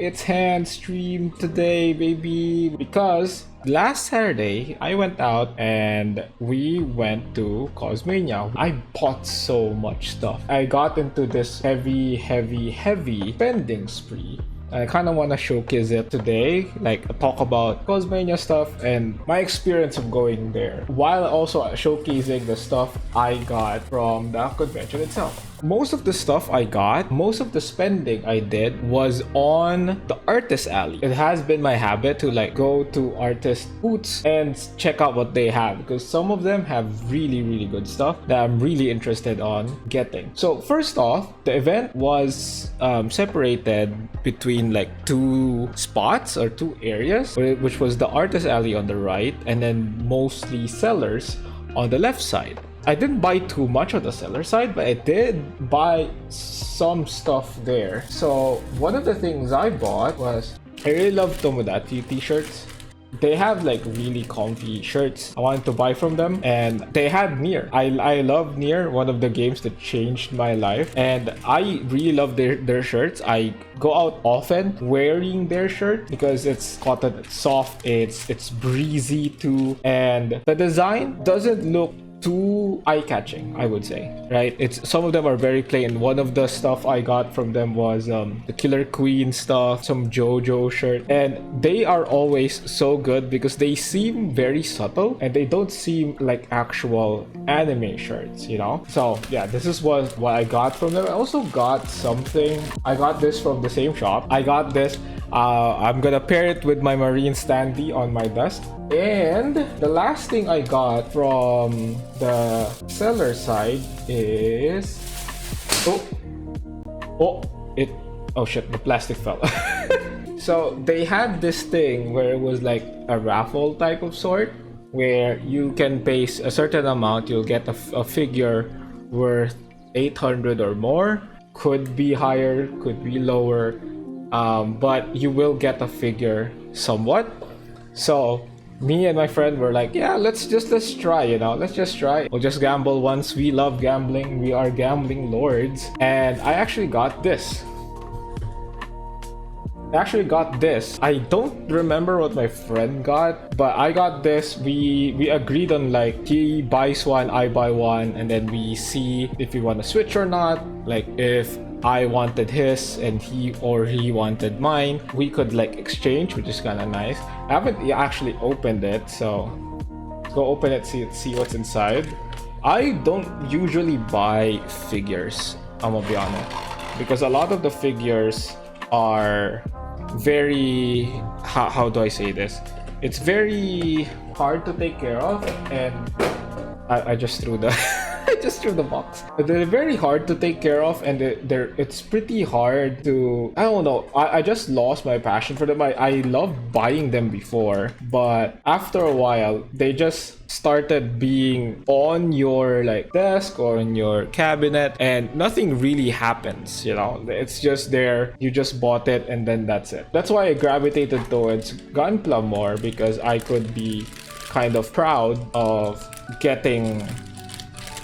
It's hand stream today, baby, because last Saturday I went out and we went to Cosmania. I bought so much stuff. I got into this heavy spending spree. I kind of want to showcase it today, like talk about Cosmania stuff and my experience of going there, while also showcasing the stuff I got from the convention itself. Most of the stuff I got, most of the spending I did was on the artist alley. It has been my habit to like go to artist booths and check out what they have, because some of them have really good stuff that I'm really interested on getting. So first off, the event was separated between like two spots or two areas, which was the artist alley on the right and then mostly sellers on the left side. I didn't buy too much on the seller side, but I did buy some stuff there. So one of the things I bought was, I really love Tomodachi t-shirts. They have like really comfy shirts. I wanted to buy from them, and they had Nier. I love Nier, one of the games that changed my life, and I really love their shirts. I go out often wearing their shirt because it's cotton, it's soft, it's breezy too, and the design doesn't look too eye-catching, I would say, right? It's some of them are very plain. One of the stuff I got from them was the Killer Queen stuff, some JoJo shirt, and they are always so good because they seem very subtle and they don't seem like actual anime shirts, you know? So yeah, this is what I got from them. I also got something. I got this from the same shop. I got this. I'm gonna pair it with my marine standee on my desk. And the last thing I got from the seller side is oh shit, the plastic fell. So they had this thing where it was like a raffle type of sort, where you can pay a certain amount, you'll get a figure worth 800 or more. Could be higher, could be lower, but you will get a figure somewhat. So me and my friend were like, yeah, let's try, you know, let's just try. We'll just gamble once. We love gambling. We are gambling lords. And I actually got this. I don't remember what my friend got, but I got this. We agreed on like he buys one, I buy one, and then we see if we want to switch or not. Like if I wanted his and he wanted mine, we could like exchange, which is kind of nice. I haven't actually opened it, so let's go open it, see what's inside. I don't usually buy figures, I'm gonna be honest, because a lot of the figures are very, how do I say this? It's very hard to take care of, and I just threw the I just threw the box. They're very hard to take care of, and it's pretty hard to, I don't know, I just lost my passion for them. I loved buying them before, but after a while they just started being on your like desk or in your cabinet and nothing really happens, you know. It's just there, you just bought it and then that's it. That's why I gravitated towards Gunpla more, because I could be kind of proud of getting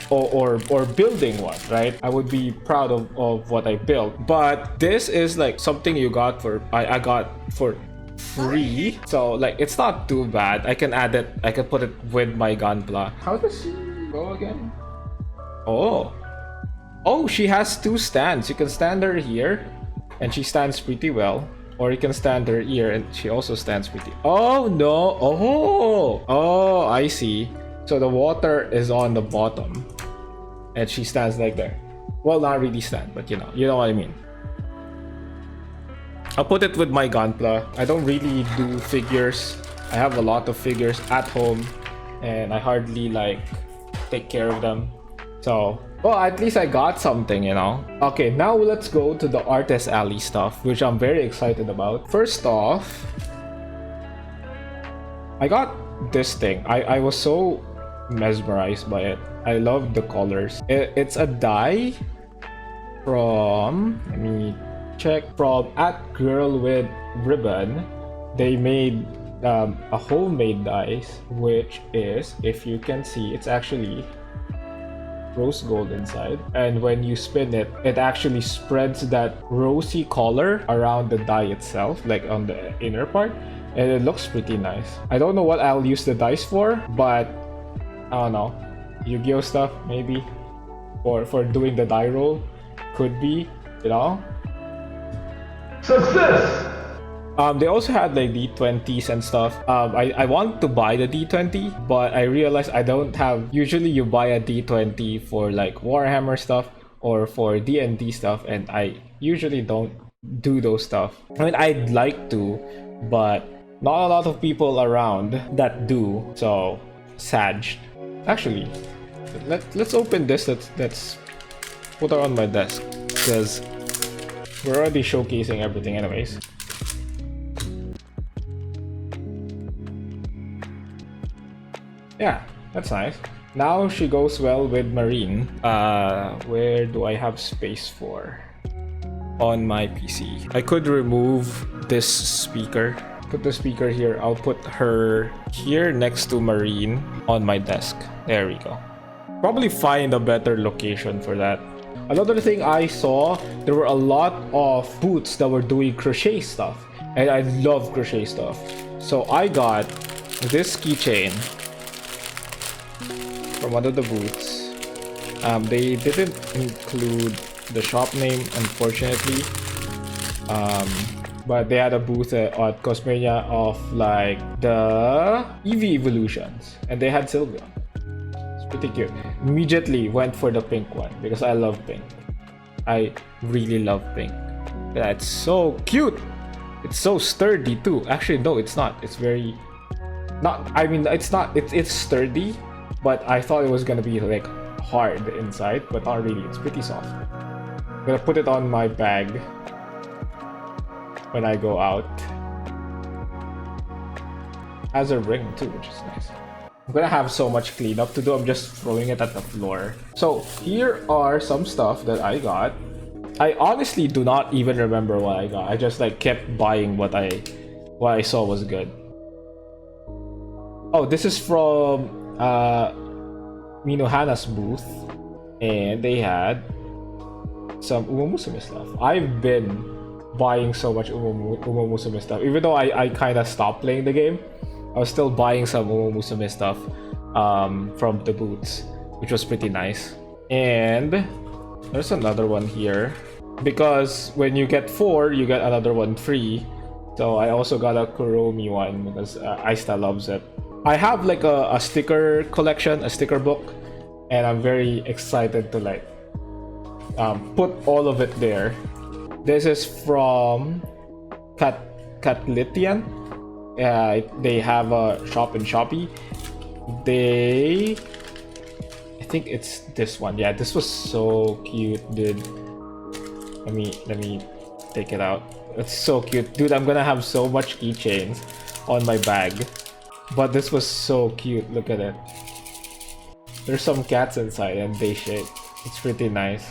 or building one, right? I would be proud of what I built. But this is like something you got for, I got for free, so like it's not too bad. I can add it, I can put it with my Gunpla. How does she go again? Oh, she has two stands. You can stand her here and she stands pretty well, or you can stand her here and she also stands pretty. Oh no, oh I see. So the water is on the bottom and she stands like there. Well, not really stand, but you know what I mean. I'll put it with my Gunpla. I don't really do figures. I have a lot of figures at home and I hardly like take care of them. So, well, at least I got something, you know. Okay, now let's go to the artist alley stuff, which I'm very excited about. First off, I got this thing. I was so mesmerized by it. I love the colors. It's a die from, let me check, from at Girl with Ribbon. They made a homemade dice, which is, if you can see, it's actually rose gold inside. And when you spin it, it actually spreads that rosy color around the die itself, like on the inner part. And it looks pretty nice. I don't know what I'll use the dice for, but I don't know. Yu-Gi-Oh stuff, maybe. Or for doing the die roll. Could be, you know? Success! They also had like D20s and stuff. I want to buy the D20, but I realized I don't have... Usually you buy a D20 for like Warhammer stuff or for D&D stuff, and I usually don't do those stuff. I mean, I'd like to, but not a lot of people around that do, so sad. Actually, let's open this. Let's put her on my desk, because we're already showcasing everything anyways. Yeah, that's nice. Now she goes well with Marine. Where do I have space for? On my PC. I could remove this speaker. Put the speaker here. I'll put her here next to Marine on my desk. There we go. Probably find a better location for that. Another thing I saw, there were a lot of boots that were doing crochet stuff. And I love crochet stuff. So I got this keychain from one of the booths. They didn't include the shop name, unfortunately. But they had a booth at Cosmania of like the Eevee evolutions, and they had Sylveon. It's pretty cute. Immediately went for the pink one because I love pink. I really love pink. That's so cute. It's so sturdy too. Actually, no, it's not. It's very not. I mean, it's not. It's sturdy, but I thought it was gonna be like hard inside, but not really. It's pretty soft. I'm gonna put it on my bag when I go out. Has a ring too, which is nice. I'm gonna have so much cleanup to do. I'm just throwing it at the floor. So here are some stuff that I got. I honestly do not even remember what I got. I just like kept buying what I saw was good. Oh, this is from Minohana's booth, and they had some Uma Musume stuff. I've been buying so much Uma Musume stuff, even though I kind of stopped playing the game. I was still buying some Uma Musume stuff from the booths, which was pretty nice. And there's another one here, because when you get 4, you get another one free. So I also got a Kuromi one because Aista loves it. I have like a sticker collection, a sticker book, and I'm very excited to like put all of it there. This is from Catlitian. They have a shop in Shopee. I think it's this one. Yeah, this was so cute, dude. Let me take it out. It's so cute, dude. I'm gonna have so much keychains on my bag, but this was so cute. Look at it. There's some cats inside and they shake. It's pretty nice.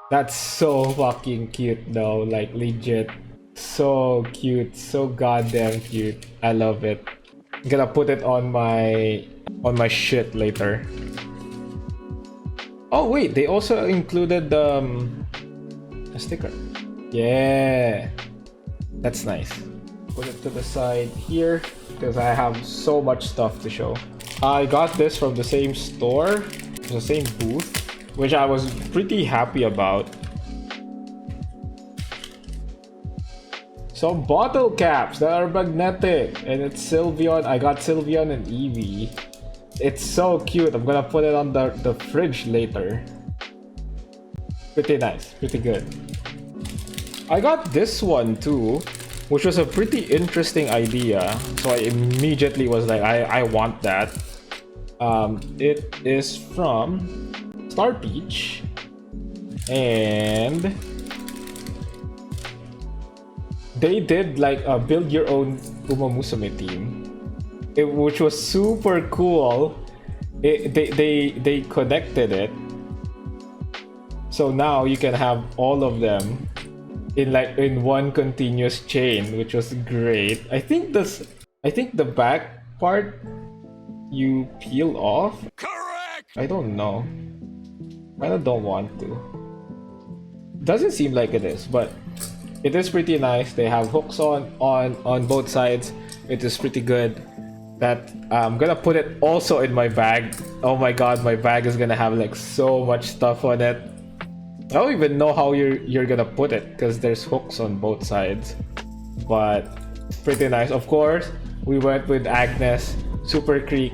That's so fucking cute though, like legit. So cute, so goddamn cute. I love it. I'm gonna put it on my shit later. Oh wait, they also included a sticker. Yeah, that's nice. Put it to the side here because I have so much stuff to show. I got this from the same store, the same booth, which I was pretty happy about. Some bottle caps that are magnetic, and it's Sylveon. I got Sylveon and Eevee. It's so cute. I'm gonna put it on the fridge later. Pretty nice, pretty good. I got this one too, which was a pretty interesting idea. So I immediately was like, I want that. It is from Star Peach, and they did like a build your own Uma Musume team, which was super cool. They connected it, so now you can have all of them in one continuous chain, which was great. I think the back part you peel off. Correct! I don't know. I don't want to. Doesn't seem like it is, but it is pretty nice. They have hooks on both sides. It is pretty good. That I'm gonna put it also in my bag. Oh my god, my bag is gonna have like so much stuff on it. I don't even know how you're gonna put it because there's hooks on both sides. But pretty nice. Of course, we went with Agnes, Super Creek,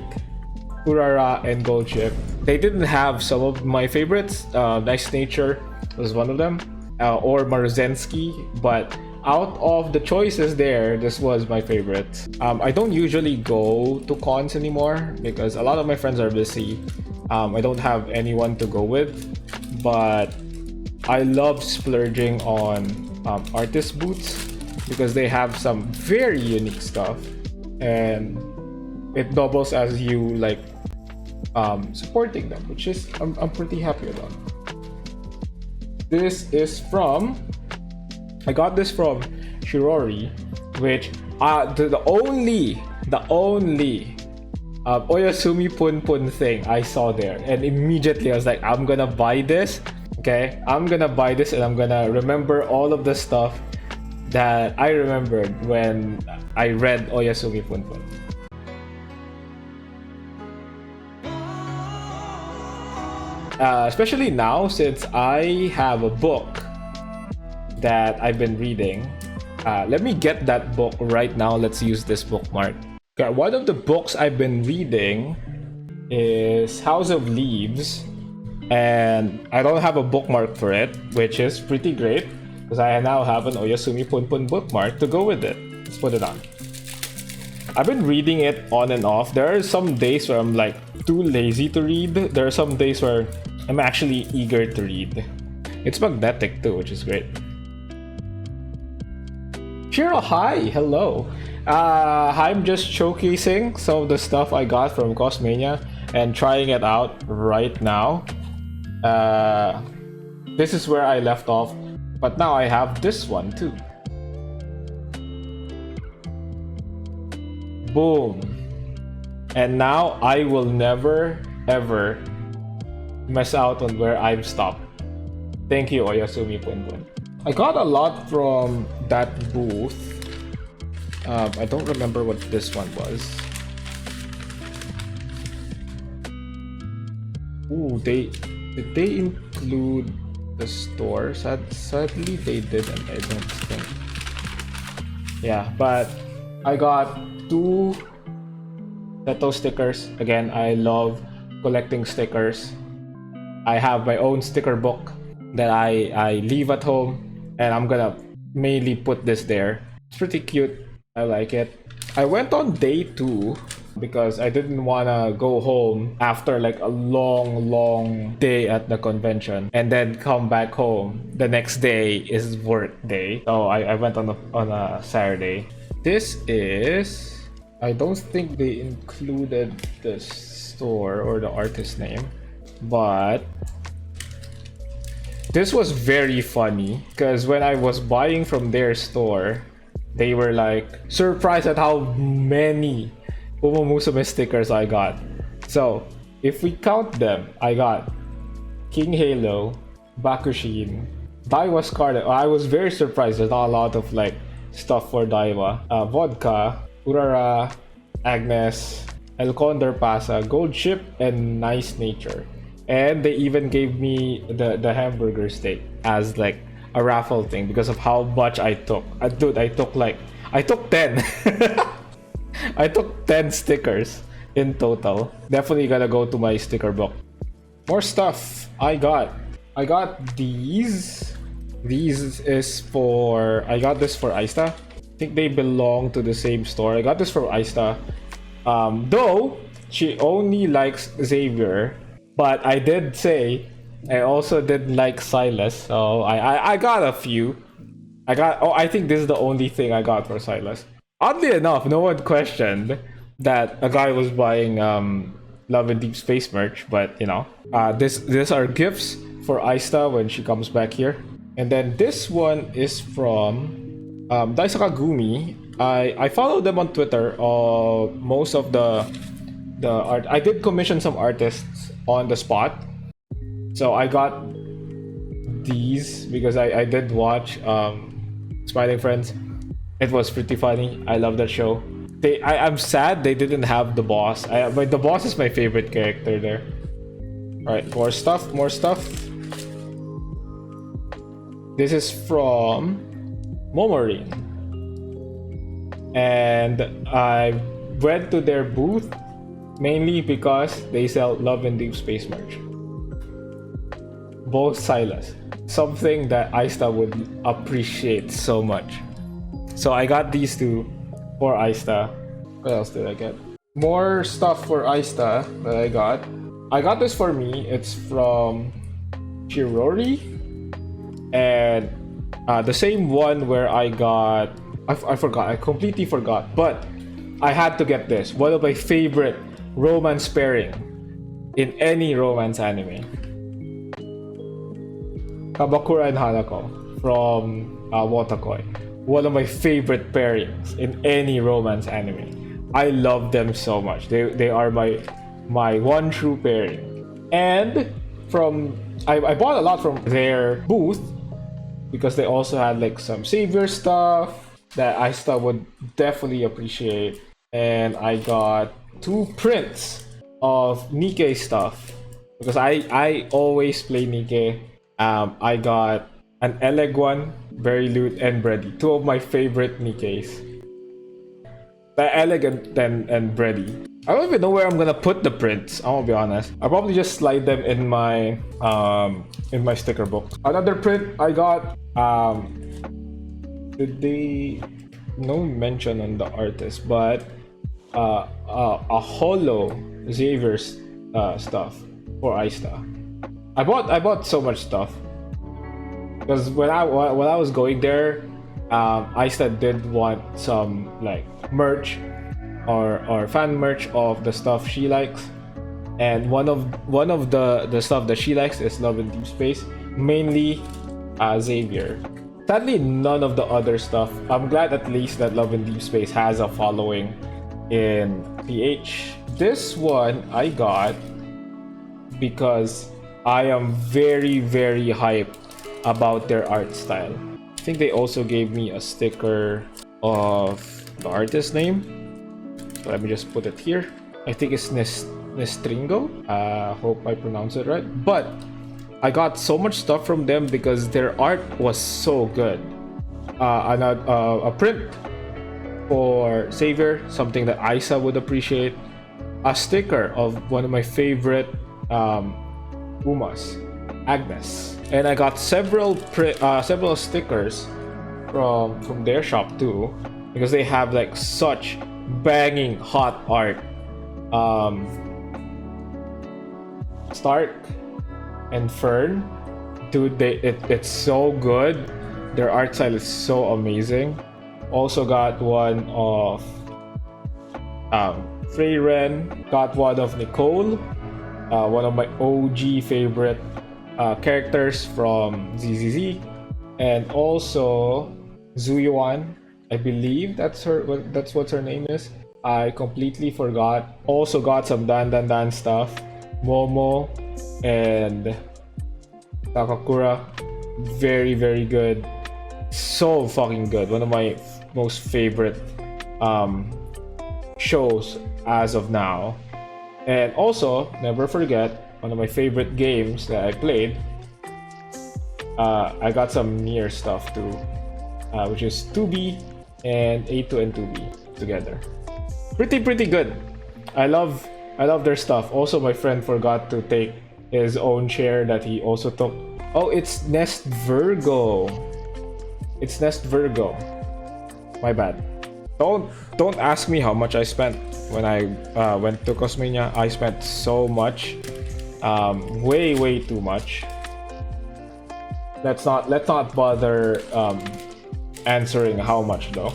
Urara, and Gold Chip. They didn't have some of my favorites. Nice Nature was one of them, or Maruzensky, but out of the choices there, this was my favorite. I don't usually go to cons anymore because a lot of my friends are busy. I don't have anyone to go with, but I love splurging on artist booths because they have some very unique stuff, and it doubles as you like supporting them, which is I'm pretty happy about. This is from, I got this from Shirori, which the only Oyasumi Punpun thing I saw there, and immediately I was like, I'm gonna buy this. Okay, I'm gonna buy this, and I'm gonna remember all of the stuff that I remembered when I read Oyasumi Punpun. Especially now, since I have a book that I've been reading. Let me get that book right now. Let's use this bookmark. Okay, one of the books I've been reading is House of Leaves, and I don't have a bookmark for it, which is pretty great because I now have an Oyasumi Punpun bookmark to go with it. Let's put it on. I've been reading it on and off. There are some days where I'm like too lazy to read. There are some days where I'm actually eager to read. It's magnetic too, which is great. Shiro, hi, hello. I'm just showcasing some of the stuff I got from Cosmania and trying it out right now. This is where I left off, but now I have this one too. Boom. And now I will never ever mess out on where I've stopped. Thank you, Oyasumi Punpun. I got a lot from that booth. I don't remember what this one was. Ooh, did they include the store? Sadly, they didn't, I don't think. Yeah, but I got 2 Seto stickers. Again, I love collecting stickers. I have my own sticker book that I leave at home, and I'm gonna mainly put this there. It's pretty cute. I like it. I went on day 2 because I didn't wanna go home after like a long day at the convention and then come back home. The next day is work day, so I went on a Saturday. This is, I don't think they included the store or the artist name, but this was very funny because when I was buying from their store, they were like surprised at how many Umumusume stickers I got. So if we count them, I got King Halo, Bakushin, Daiwa Scarlet. I was very surprised. There's not a lot of like stuff for Daiwa. Vodka, Urara, Agnes, El Condor Pasa, Gold Chip, and Nice Nature. And they even gave me the hamburger steak as like a raffle thing because of how much I took. Dude, I took 10. I took 10 stickers in total. Definitely gonna go to my sticker book. More stuff I got. I got these. These is for, I got this for Aista. I think they belong to the same store. I got this for Aista. Though she only likes Xavier, but I did say I also didn't like Silas, so I got a few. I think this is the only thing I got for Silas. Oddly enough, no one questioned that a guy was buying Love and Deep Space merch, but you know, these are gifts for Aista when she comes back here. And then this one is from Daisaka Gumi. I follow them on Twitter. Most of the art, I did commission some artists on the spot. So I got these because I did watch Smiling Friends. It was pretty funny. I love that show. I'm sad they didn't have the boss. But the boss is my favorite character there. Alright, more stuff, more stuff. This is from Momorin. And I went to their booth mainly because they sell Love and Deep Space merch. Both Silas. Something that Aista would appreciate so much. So I got these two for Aista. What else did I get? More stuff for Aista that I got. I got this for me. It's from Chirori. And the same one where I got... I forgot. I completely forgot. But I had to get this. One of my favorite romance pairing in any romance anime. Kabakura and Hanako from Wotakoi. One of my favorite pairings in any romance anime. I love them so much. They are my one true pairing. And from I bought a lot from their booth because they also had like some Savior stuff that Aista would definitely appreciate. And I got 2 prints of Nikkei stuff because I always play Nikkei. I got an Eleg one, Very Loot, and Bredy. 2 of my favorite Nikkeis. The Eleg and Bredy. I don't even know where I'm gonna put the prints, I'm gonna be honest. I'll probably just slide them in my sticker book. Another print I got, did they... no mention on the artist, but a holo Xavier's stuff for Aista. I bought so much stuff because when I was going there, Aista did want some like merch or fan merch of the stuff she likes, and one of the stuff that she likes is Love in Deep Space, mainly Xavier. Sadly, none of the other stuff. I'm glad at least that Love in Deep Space has a following in PH. This one I got because I am very, very hyped about their art style. I think they also gave me a sticker of the artist's name. So let me just put it here. I think it's Nestringo. Hope I pronounce it right. But I got so much stuff from them because their art was so good. A print for Savior, something that Aisa would appreciate. A sticker of one of my favorite Umas, Agnes. And I got several stickers from their shop too, because they have like such banging hot art. Stark and Fern, dude, it's so good. Their art style is so amazing. Also got one of Freyren, got one of Nicole, one of my OG favorite characters from ZZZ, and also Zuyuan. I believe that's what her name is. I completely forgot. Also got some Dan stuff. Momo and Takakura. Very, very good. So fucking good. One of my most favorite shows as of now. And also, never forget, one of my favorite games that I played. I got some Nier stuff too, which is 2B and A2 and 2B together. Pretty good. I love their stuff. Also, my friend forgot to take his own share that he also took. Oh, it's Nest Virgo. It's Nest Virgo. My bad. Don't ask me how much I spent when I went to Cosmania. I spent so much, way too much. Let's not bother answering how much though.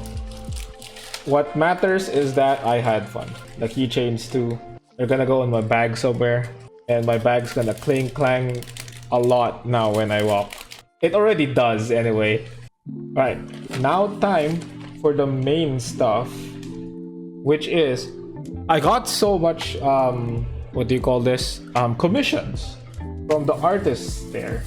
What matters is that I had fun. The keychains too. They're gonna go in my bag somewhere, and my bag's gonna clang a lot now when I walk. It already does anyway. Alright, now time for the main stuff, which is I got so much what do you call this, commissions from the artists there,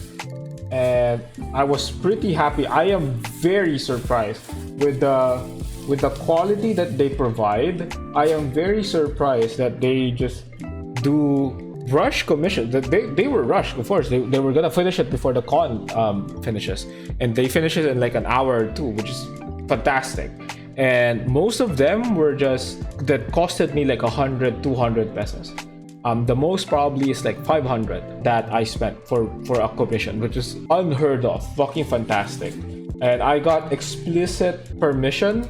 and I was pretty happy. I am very surprised with the quality that they provide. I am very surprised that they just do rush commission. They were rushed, of course. They were gonna finish it before the con finishes, and they finish it in like an hour or two, which is fantastic. And most of them were just that costed me like 100-200 pesos. The most probably is like 500 that I spent for a commission, which is unheard of. Fucking fantastic. And I got explicit permission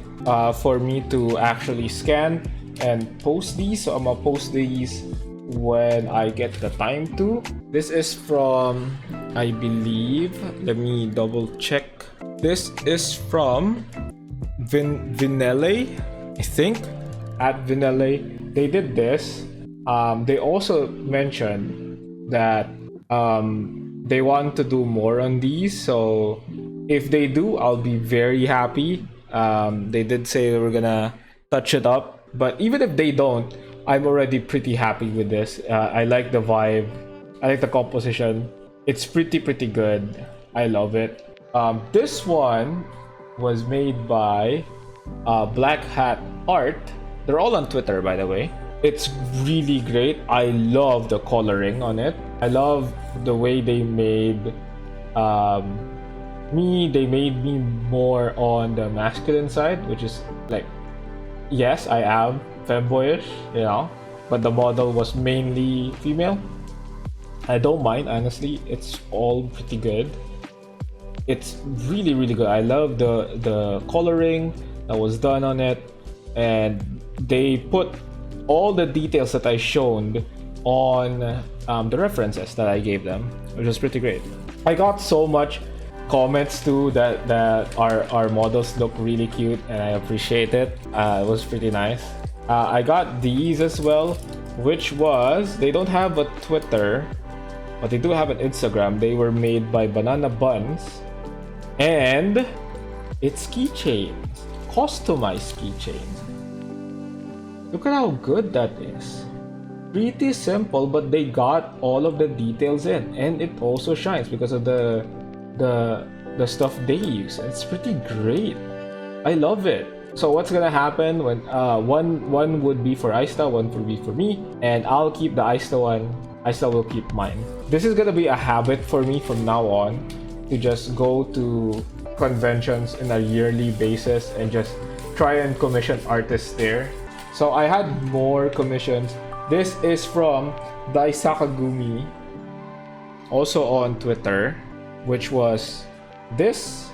for me to actually scan and post these. So I'm gonna post these when I get the time to. This is from, I believe, let me double check. This is from Vinele, I think, at Vinele. They did this. They also mentioned that they want to do more on these, so if they do, I'll be very happy. They did say they were gonna touch it up, but even if they don't, I'm already pretty happy with this. I like the vibe, I like the composition. It's pretty good. I love it. This one was made by Black Hat Art. They're all on Twitter, by the way. It's really great. I love the coloring on it. I love the way they made me. They made me more on the masculine side, which is like, yes, I am femboyish, you know, but the model was mainly female. I don't mind, honestly. It's all pretty good. It's really good. I love the coloring that was done on it, and they put all the details that I shown on the references that I gave them, which was pretty great. I got so much comments too that our models look really cute, and I appreciate it. It was pretty nice. I got these as well, which was, they don't have a Twitter, but they do have an Instagram. They were made by Banana Buns, and it's keychains, customized keychains. Look at how good that is. Pretty simple, but they got all of the details in, and it also shines because of the stuff they use. It's pretty great. I love it. So what's gonna happen when one would be for Aista, one would be for me, and I'll keep the Aista one. Aista will keep mine. This is gonna be a habit for me from now on, to just go to conventions on a yearly basis and just try and commission artists there. So I had more commissions. This is from Daisakagumi, also on Twitter, which was this.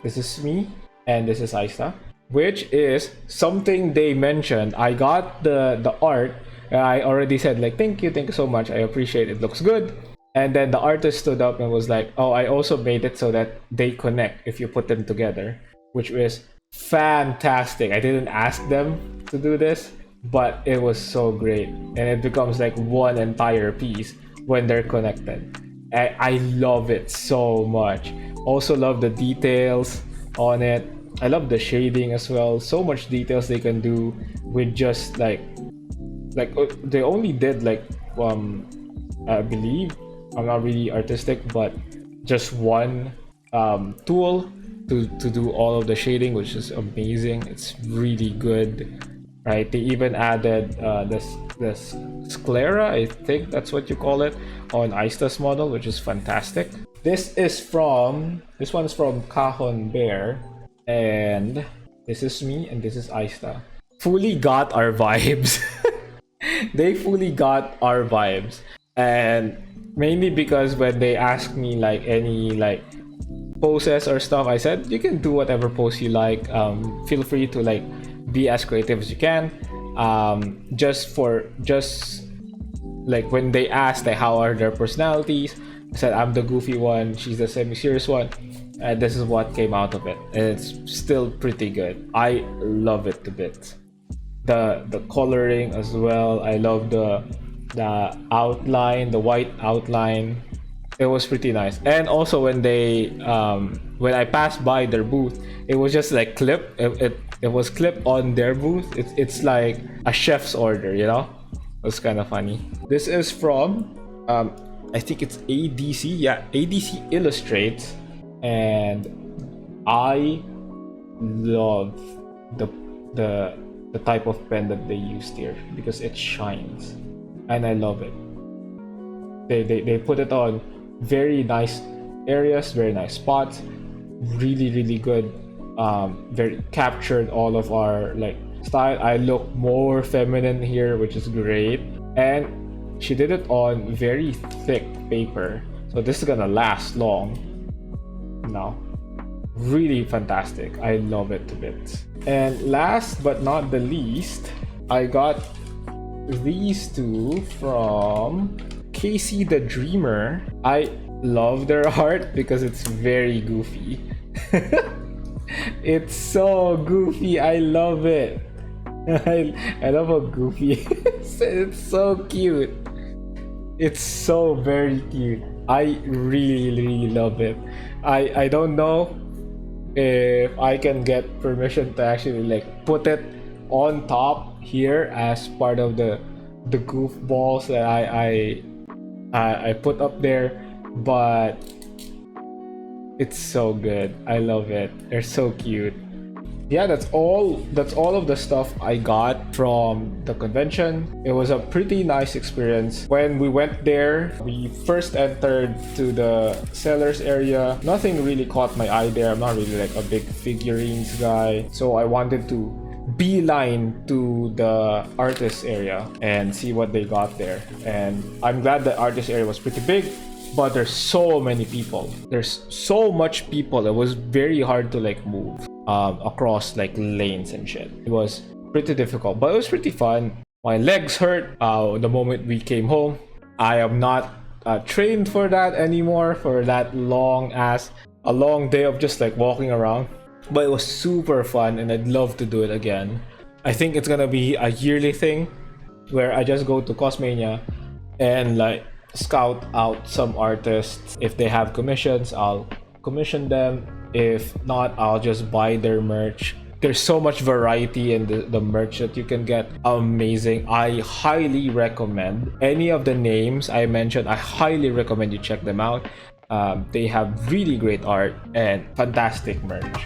This is me, and this is Aista, which is something they mentioned. I got the art. I already said like, thank you so much. I appreciate it. Looks good. And then the artist stood up and was like, oh, I also made it so that they connect if you put them together, which was fantastic. I didn't ask them to do this, but it was so great, and it becomes like one entire piece when they're connected. I love it so much. Also love the details on it. I love the shading as well. So much details they can do with just like they only did like I believe, I'm not really artistic, but just one tool to do all of the shading, which is amazing. It's really good, right? They even added this sclera, I think that's what you call it, on Aista's model, which is fantastic. This one's from Cajon Bear, and this is me, and this is Aista. Fully got our vibes. They fully got our vibes, and mainly because when they asked me like any like poses or stuff, I said you can do whatever pose you like. Feel free to like be as creative as you can. Just like when they asked like how are their personalities, I said I'm the goofy one, she's the semi-serious one, and this is what came out of it, and it's still pretty good. I love it to bits. The coloring as well. I love the outline, the white outline. It was pretty nice. And also when they when I passed by their booth, it was just like it was clipped on their booth. It's like a chef's order, you know. It was kind of funny. This is from I think it's ADC. Yeah, ADC Illustrates, and I love the the type of pen that they used here because it shines, and I love it. They put it on very nice areas, very nice spots, really good. Very captured all of our like style. I look more feminine here, which is great. And she did it on very thick paper, so this is gonna last long now. Really fantastic. I love it to bits. And last but not the least, I got these two from Casey the Dreamer. I love their art because it's very goofy. It's so goofy. I love it. I love how goofy it is. It's so cute. It's so very cute. I really love it. I don't know if I can get permission to actually like put it on top here as part of the goofballs that I put up there, but it's so good. I love it. They're so cute. Yeah, that's all of the stuff I got from the convention. It was a pretty nice experience. When we went there, we first entered to the sellers area. Nothing really caught my eye there. I'm not really like a big figurines guy, so I wanted to beeline to the artist area and see what they got there. And I'm glad the artist area was pretty big, but there's so many people. There's so much people. It was very hard to like move across like lanes and shit. It was pretty difficult, but it was pretty fun. My legs hurt the moment we came home. I am not trained for that anymore, for that long day of just like walking around. But it was super fun and I'd love to do it again. I think it's gonna be a yearly thing where I just go to Cosmania and like scout out some artists. If they have commissions, I'll commission them. If not, I'll just buy their merch. There's so much variety in the merch that you can get. Amazing. I highly recommend any of the names I mentioned. I highly recommend you check them out. They have really great art and fantastic merch.